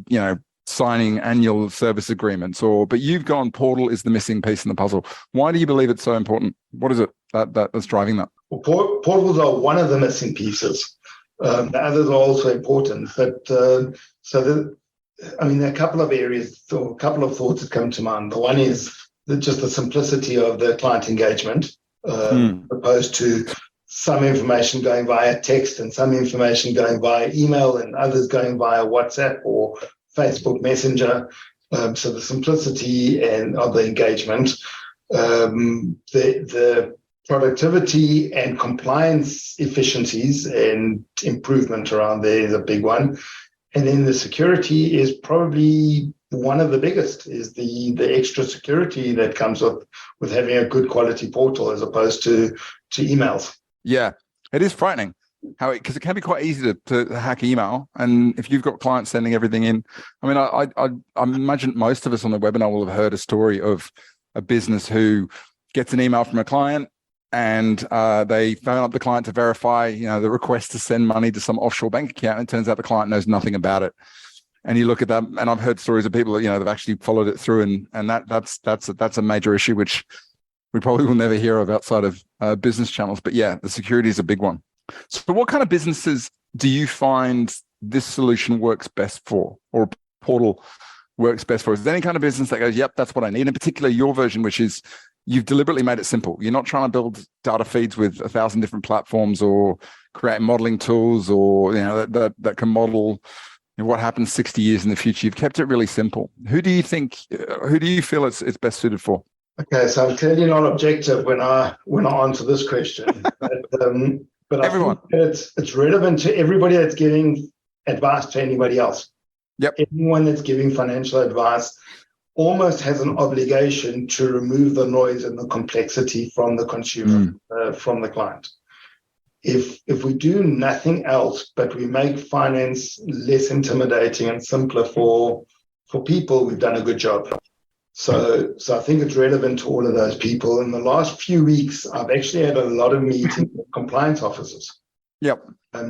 signing annual service agreements. But you've gone, portal is the missing piece in the puzzle. Why do you believe it's so important? What is it that's driving that? Well, portals are one of the missing pieces. The others are also important. But there are a couple of areas or a couple of thoughts that come to mind. The one is just the simplicity of the client engagement, opposed to some information going via text and some information going via email and others going via WhatsApp or Facebook Messenger. So the simplicity of the engagement, the productivity and compliance efficiencies and improvement around there is a big one. And then the security is probably one of the biggest, is the extra security that comes with having a good quality portal as opposed to emails. Yeah, it is frightening because it can be quite easy to hack email. And if you've got clients sending everything in, I mean, I imagine most of us on the webinar will have heard a story of a business who gets an email from a client and they phone up the client to verify, the request to send money to some offshore bank account. And it turns out the client knows nothing about it. And you look at that, and I've heard stories of people that, they've actually followed it through, and that's a major issue, which we probably will never hear of outside of business channels. But yeah, the security is a big one. So what kind of businesses do you find this solution works best for, or a portal works best for? Is there any kind of business that goes, yep, that's what I need? In particular, your version, which is you've deliberately made it simple. You're not trying to build data feeds with 1,000 different platforms or create modeling tools or that can model what happens 60 years in the future. You've kept it really simple. Who do you feel it's best suited for? Okay, so I'm clearly not objective when I answer this question, but everyone. I think it's relevant to everybody that's giving advice to anybody else. Yep. Anyone that's giving financial advice almost has an obligation to remove the noise and the complexity from the consumer, from the client. If we do nothing else, but we make finance less intimidating and simpler for people, we've done a good job. So I think it's relevant to all of those people. In the last few weeks, I've actually had a lot of meetings with compliance officers. Yep.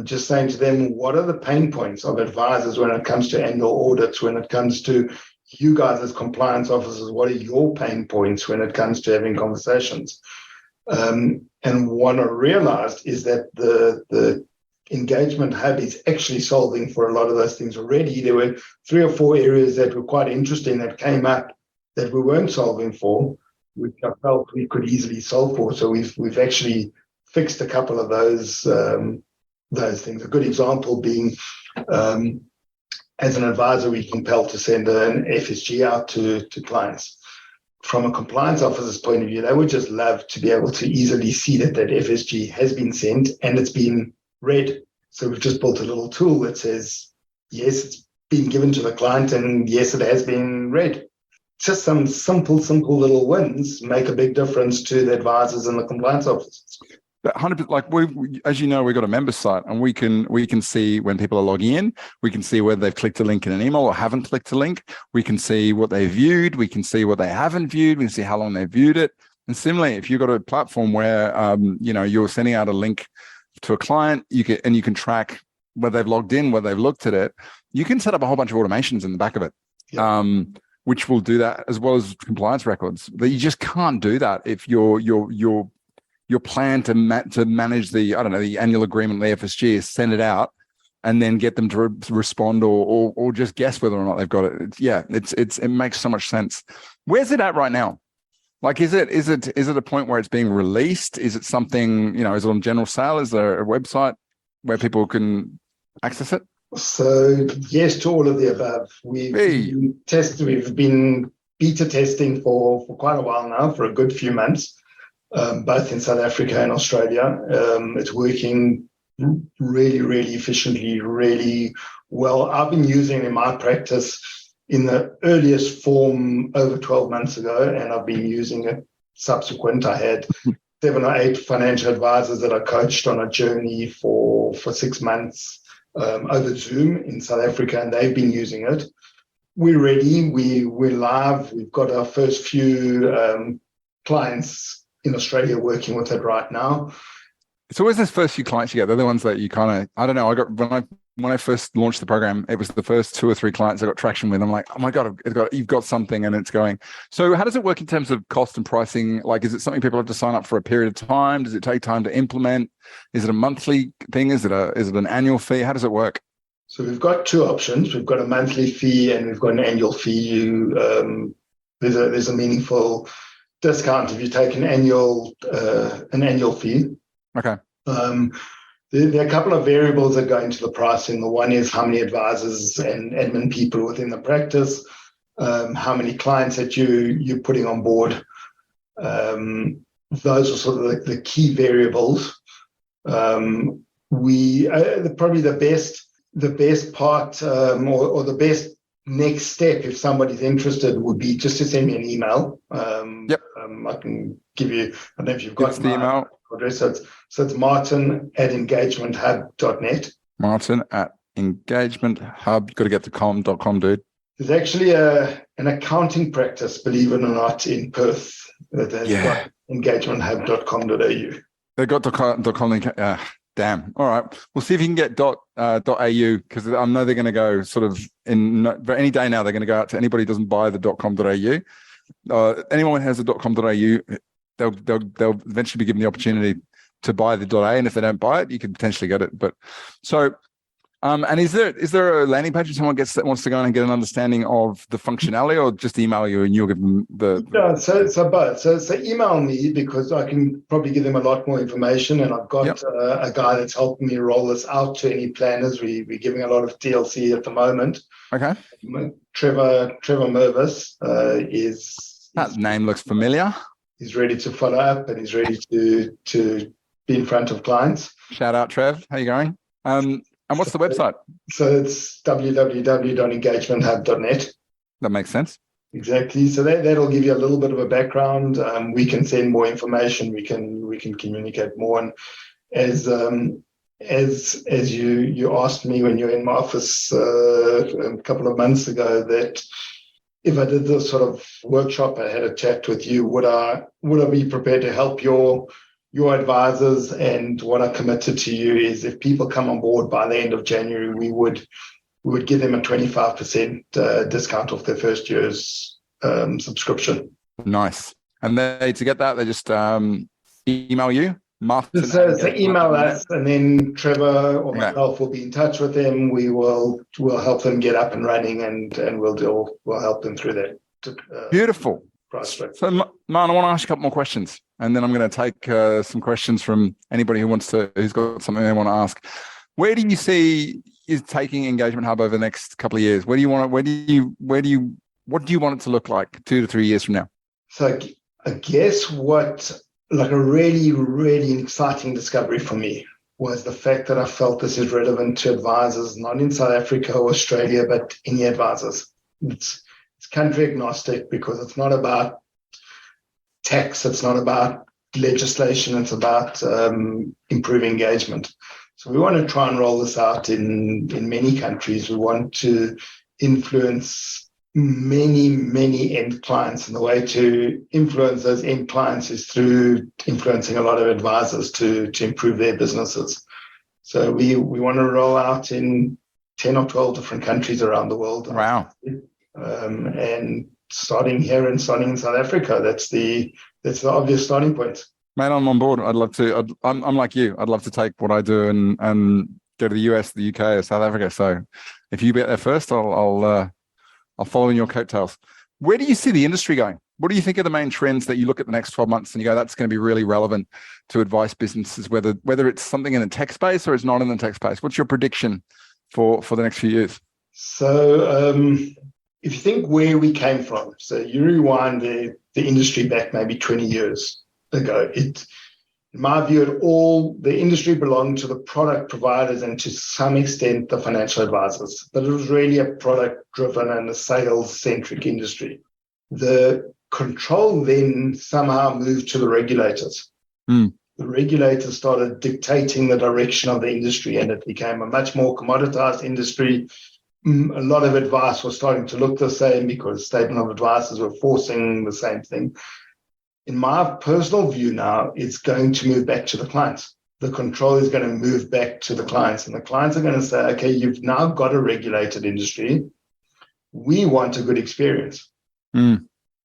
Just saying to them, what are the pain points of advisors when it comes to annual audits, when it comes to you guys as compliance officers, what are your pain points when it comes to having conversations? And what I realized is that the engagement hub is actually solving for a lot of those things already. There were 3 or 4 areas that were quite interesting that came up that we weren't solving for, which I felt we could easily solve for. So we've actually fixed a couple of those things. A good example being, as an advisor, we're compelled to send an FSG out to clients. From a compliance officer's point of view, they would just love to be able to easily see that FSG has been sent and it's been read. So we've just built a little tool that says, yes, it's been given to the client and yes, it has been read. Just some simple little wins make a big difference to the advisors and the compliance officers. But 100%, like as you know, we've got a member site, and we can see when people are logging in. We can see whether they've clicked a link in an email or haven't clicked a link. We can see what they viewed. We can see what they haven't viewed. We can see how long they viewed it. And similarly, if you've got a platform where you're sending out a link to a client, you can track whether they've logged in, whether they've looked at it. You can set up a whole bunch of automations in the back of it. Yeah. Which will do that, as well as compliance records. But you just can't do that if your plan to manage the annual agreement, the FSG, is send it out and then get them to respond or just guess whether or not they've got it. It makes so much sense. Where's it at right now? Like, is it a point where it's being released? Is it something, is it on general sale? Is there a website where people can access it? So yes to all of the above. We've been beta testing for quite a while now, for a good few months. Both in South Africa and Australia. It's working really, really efficiently, really well. I've been using it in my practice in the earliest form over 12 months ago, and I've been using it subsequent. I had 7 or 8 financial advisors that I coached on a journey for 6 months over Zoom in South Africa, and they've been using it. We're ready. We're live. We've got our first few clients in Australia working with it right now. It's always those first few clients you get. They're the ones that you kind of, I don't know. I got when I first launched the program, it was the first 2 or 3 clients I got traction with. I'm like, oh my God, you've got something and it's going. So how does it work in terms of cost and pricing? Like, is it something people have to sign up for a period of time? Does it take time to implement? Is it a monthly thing? Is it an annual fee? How does it work? So we've got 2 options. We've got a monthly fee and we've got an annual fee. There's a meaningful discount if you take an annual fee. Okay. There are a couple of variables that go into the pricing. The one is how many advisors and admin people within the practice, how many clients that you're putting on board. Those are sort of the key variables. Probably the best part or the best next step, if somebody's interested, would be just to send me an email. Yep. I can give you, I don't know if you've got the email address. So it's martin@engagementhub.net. Martin@engagementhub. You've got to get the .com, dude. There's actually an accounting practice, believe it or not, in Perth that has got engagementhub.com.au. They've got .com. Damn. All right. We'll see if you can get .au, because I know they're going to go sort of any day now. They're going to go out to anybody who doesn't buy the .com.au. Anyone who has a .com.au, they'll eventually be given the opportunity to buy the .a, and if they don't buy it, you can potentially get it. But so, and is there a landing page if someone wants to go in and get an understanding of the functionality, or just email you and you'll give them the? No, so both. So email me, because I can probably give them a lot more information, and I've got a guy that's helping me roll this out to any planners. We're giving a lot of TLC at the moment. Okay. Trevor Mervis that name looks familiar. He's ready to follow up, and he's ready to be in front of clients. Shout out, Trev. How you going? And what's the website? So it's www.engagementhub.net. That makes sense. Exactly. So that'll give you a little bit of a background. We can send more information. We can communicate more. And as you asked me when you were in my office a couple of months ago, that if I did this sort of workshop, I had a chat with you, would I be prepared to help your your advisors. And what I committed to you is if people come on board by the end of January, we would give them a 25% discount off their first year's subscription. Nice. And to get that, they just email you, Martin. So email us, and then Trevor or myself will be in touch with them. We'll help them get up and running, and we'll help them through that. Beautiful. Prospect. So, Man, I want to ask you a couple more questions, and then I'm going to take some questions from anybody who's got something they want to ask. Where do you see is taking Engagement Hub over the next couple of years? What do you want it to look like 2 to 3 years from now? So I guess a really, really exciting discovery for me was the fact that I felt this is relevant to advisors, not in South Africa or Australia, but any advisors. It's country agnostic because it's not about tax, it's not about legislation, it's about improving engagement. So we want to try and roll this out in many countries. We want to influence many end clients, and the way to influence those end clients is through influencing a lot of advisors to improve their businesses. So we want to roll out in 10 or 12 different countries around the world. Wow. And starting in South Africa, that's the obvious starting point. Man, I'm on board. I'd love to. I'm like you. I'd love to take what I do and go to the US, the UK, or South Africa. So if you get there first, I'll follow in your coattails. Where do you see the industry going? What do you think are the main trends that you look at the next 12 months and you go, that's going to be really relevant to advice businesses, whether it's something in the tech space or it's not in the tech space? What's your prediction for the next few years? So if you think where we came from, so you rewind the industry back maybe 20 years ago, in my view, the industry belonged to the product providers and to some extent the financial advisors, but it was really a product-driven and a sales-centric industry. The control then somehow moved to the regulators. The regulators started dictating the direction of the industry, and it became a much more commoditized industry. A lot of advice was starting to look the same because statement of advisors were forcing the same thing. In my personal view now, it's going to move back to the clients. The control is going to move back to the clients, and the clients are going to say, okay, you've now got a regulated industry. We want a good experience.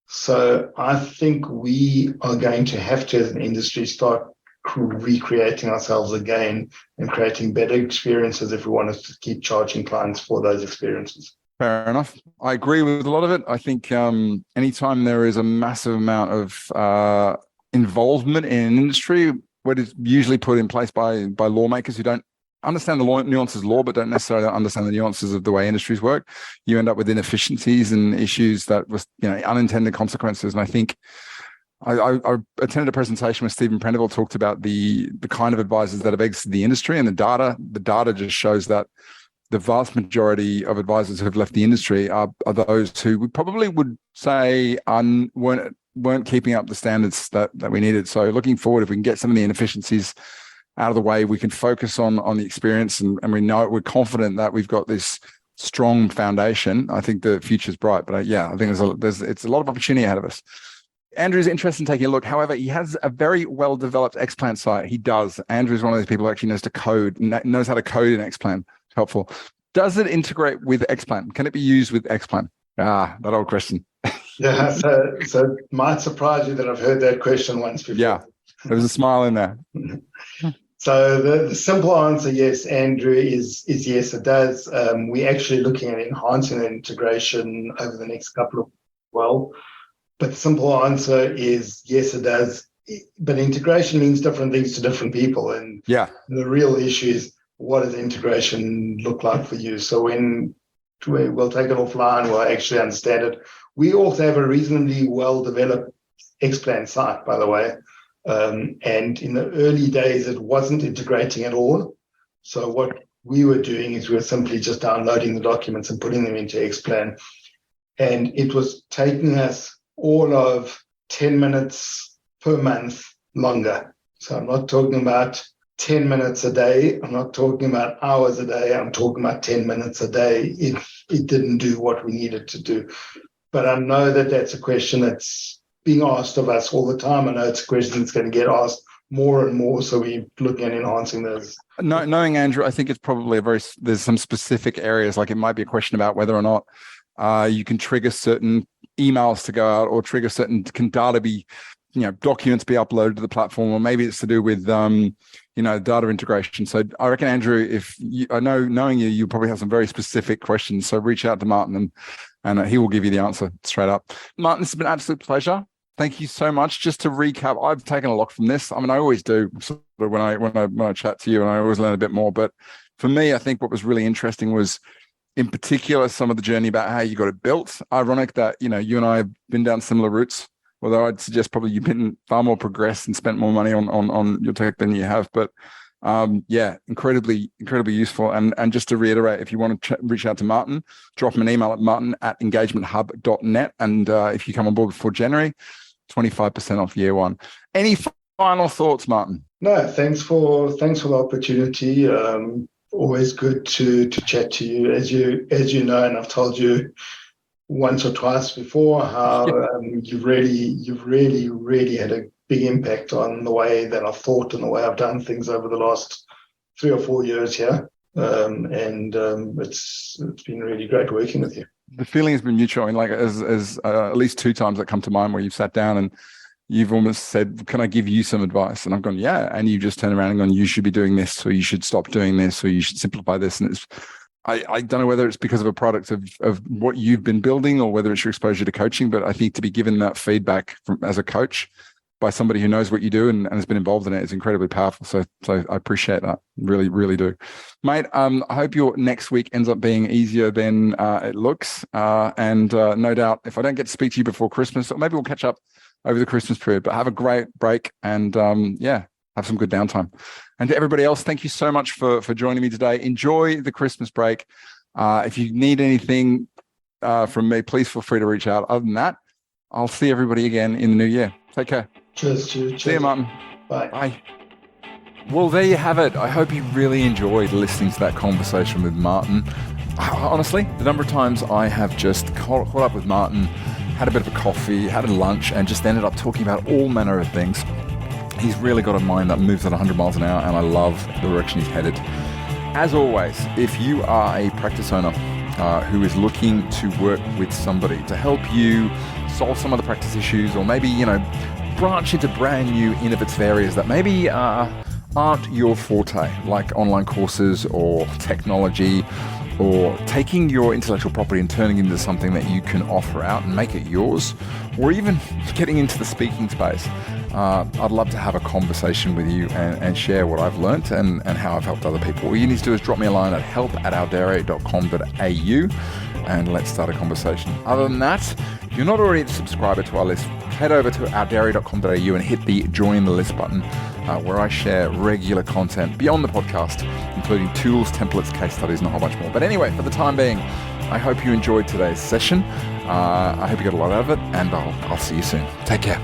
So I think we are going to have to, as an industry, start recreating ourselves again and creating better experiences if we want us to keep charging clients for those experiences. Fair enough. I agree with a lot of it. I think anytime there is a massive amount of involvement in an industry, what is usually put in place by lawmakers who don't understand the nuances of law, but don't necessarily understand the nuances of the way industries work, you end up with inefficiencies and issues that was, unintended consequences. And I think I attended a presentation where Stephen Prendeville talked about the kind of advisors that have exited the industry, and the data just shows that the vast majority of advisors who have left the industry are those who we probably would say weren't keeping up the standards that we needed. So looking forward, if we can get some of the inefficiencies out of the way, we can focus on the experience, and we're confident that we've got this strong foundation. I think the future's bright. But I think it's a lot of opportunity ahead of us. Andrew's interested in taking a look. However, he has a very well-developed Xplan site. He does. Andrew's one of those people who actually knows how to code in Xplan. Helpful. Does it integrate with Xplan? Can it be used with Xplan? That old question. Yeah, so it might surprise you that I've heard that question once before. Yeah, there was a smile in there. So the simple answer, yes, Andrew, is yes, it does. We're actually looking at enhancing the integration over the next couple of, but the simple answer is yes, it does. But integration means different things to different people. And the real issue is, what does integration look like for you? So when we'll take it offline, we'll actually understand it. We also have a reasonably well-developed Xplan site, by the way. And in the early days, it wasn't integrating at all. So what we were doing is we were simply just downloading the documents and putting them into Xplan. And it was taking us all of 10 minutes per month longer. So I'm not talking about 10 minutes a day. I'm not talking about hours a day. I'm talking about 10 minutes a day if it didn't do what we needed to do. But I know that that's a question that's being asked of us all the time. I know it's a question that's going to get asked more and more. So we're looking at enhancing those. Knowing Andrew, I think it's probably there's some specific areas, like it might be a question about whether or not you can trigger certain emails to go out, or trigger certain data be, documents be uploaded to the platform, or maybe it's to do with data integration. So I reckon, Andrew, knowing you, you probably have some very specific questions. So reach out to Martin and he will give you the answer straight up. Martin, it's been an absolute pleasure. Thank you so much. Just to recap, I've taken a lot from this. I mean, I always do sort of when I chat to you, and I always learn a bit more. But for me, I think what was really interesting was, in particular, some of the journey about how you got it built. Ironic that, you and I have been down similar routes, although I'd suggest probably you've been far more progressed and spent more money on your tech than you have. But incredibly useful. And just to reiterate, if you want to reach out to Martin, drop him an email at martin@engagementhub.net. And if you come on board before January, 25% off year one. Any final thoughts, Martin? No, thanks for the opportunity. Always good to chat to you, as you know, and I've told you once or twice before how you've really had a big impact on the way that I've thought and the way I've done things over the last 3 or 4 years here. It's been really great working with you. The feeling has been mutual. I mean, like as at least 2 times that come to mind where you've sat down and you've almost said, "Can I give you some advice?" And I've gone, "Yeah." And you just turn around and gone, "You should be doing this, or you should stop doing this, or you should simplify this." And I don't know whether it's because of a product of what you've been building, or whether it's your exposure to coaching, but I think to be given that feedback as a coach by somebody who knows what you do and has been involved in it is incredibly powerful. So I appreciate that. Really, really do. Mate, I hope your next week ends up being easier than it looks. And no doubt, if I don't get to speak to you before Christmas, or maybe we'll catch up over the Christmas period, but have a great break and have some good downtime. And to everybody else, thank you so much for joining me today. Enjoy the Christmas break. If you need anything from me, please feel free to reach out. Other than that, I'll see everybody again in the new year. Take care. Cheers. See you, Martin. Bye. Bye. Well, there you have it. I hope you really enjoyed listening to that conversation with Martin. Honestly, the number of times I have just caught up with Martin, had a bit of a coffee, had a lunch, and just ended up talking about all manner of things. He's really got a mind that moves at 100 miles an hour, and I love the direction he's headed. As always, if you are a practice owner who is looking to work with somebody to help you solve some of the practice issues, or maybe, branch into brand new innovative areas that maybe aren't your forte, like online courses or technology, or taking your intellectual property and turning it into something that you can offer out and make it yours, or even getting into the speaking space, I'd love to have a conversation with you and share what I've learnt and how I've helped other people. All you need to do is drop me a line at help@ourdairy.com.au and let's start a conversation. Other than that, if you're not already a subscriber to our list, head over to ourdairy.com.au and hit the join the list button, where I share regular content beyond the podcast, including tools, templates, case studies, and a whole bunch more. But anyway, for the time being, I hope you enjoyed today's session. I hope you got a lot out of it, and I'll see you soon. Take care.